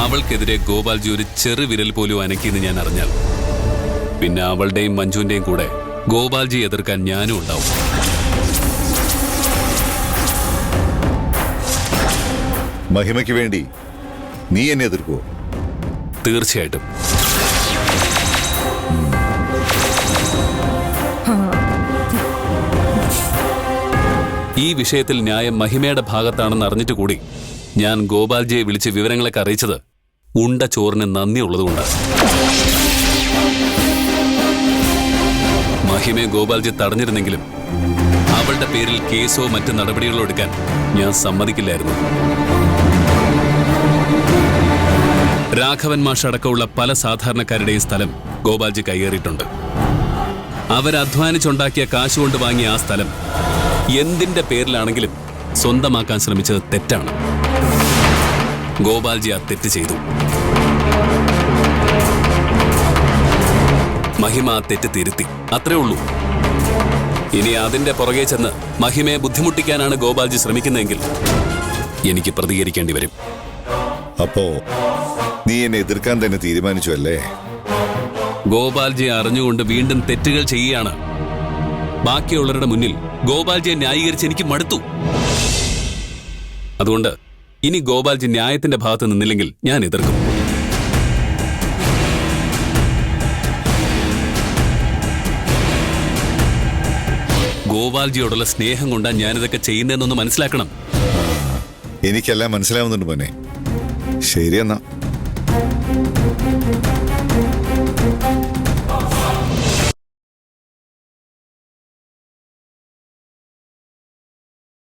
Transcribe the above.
അവൾക്കെതിരെ ഗോപാൽജി ഒരു ചെറു വിരൽ പോലും അനക്കിയെന്ന് ഞാൻ അറിഞ്ഞാൽ പിന്നെ അവളുടെയും മഞ്ജുവിന്റെയും കൂടെ ഗോപാൽജി എതിർക്കാൻ ഞാനും ഉണ്ടാവും. മഹിമയ്ക്ക് വേണ്ടി നീ എന്നെ എതിർക്കുവോ? തീർച്ചയായിട്ടും. ഈ വിഷയത്തിൽ ന്യായം മഹിമയുടെ ഭാഗത്താണെന്ന് അറിഞ്ഞിട്ട് കൂടി ഞാൻ ഗോപാൽജിയെ വിളിച്ച് വിവരങ്ങളൊക്കെ അറിയിച്ചത് ഉണ്ട ചോറിന് നന്ദിയുള്ളതുകൊണ്ടാണ്. മഹിമയെ ഗോപാൽജി തടഞ്ഞിരുന്നെങ്കിലും അവളുടെ പേരിൽ കേസോ മറ്റ് നടപടികളോ എടുക്കാൻ ഞാൻ സമ്മതിക്കില്ലായിരുന്നു. രാഘവൻ മാഷ് അടക്കമുള്ള പല സാധാരണക്കാരുടെയും സ്ഥലം ഗോപാൽജി കൈയേറിയിട്ടുണ്ട്. അവരധ്വാനിച്ചുണ്ടാക്കിയ കാശുകൊണ്ട് വാങ്ങിയ ആ സ്ഥലം എന്തിന്റെ പേരിലാണെങ്കിലും സ്വന്തമാക്കാൻ ശ്രമിച്ചത് തെറ്റാണ്. ഗോപാൽജി ആ തെറ്റ് ചെയ്തു. മഹിമ ആ തെറ്റ് തിരുത്തി, അത്രേ ഉള്ളൂ. ഇനി അതിന്റെ പുറകെ ചെന്ന് മഹിമയെ ബുദ്ധിമുട്ടിക്കാനാണ് ഗോപാൽജി ശ്രമിക്കുന്നതെങ്കിൽ എനിക്ക് പ്രതികരിക്കേണ്ടി വരും. അപ്പോ നീ എന്നെ എതിർക്കാൻ തന്നെ തീരുമാനിച്ചു അല്ലേ? ഗോപാൽജി അറിഞ്ഞുകൊണ്ട് വീണ്ടും തെറ്റുകൾ ചെയ്യുകയാണ്. ബാക്കിയുള്ളവരുടെ മുന്നിൽ ഗോപാൽജിയെ ന്യായീകരിച്ച് എനിക്ക് മടുത്തു. അതുകൊണ്ട് ഇനി ഗോപാൽജി ന്യായത്തിന്റെ ഭാഗത്ത് നിന്നില്ലെങ്കിൽ ഞാൻ എതിർക്കും. ഗോപാൽജിയോടുള്ള സ്നേഹം കൊണ്ടാണ് ഞാനിതൊക്കെ ചെയ്യുന്നതെന്നൊന്ന് മനസ്സിലാക്കണം. എനിക്കെല്ലാം മനസ്സിലാവുന്നുണ്ട് മോനെ. ശരിയെന്നാ.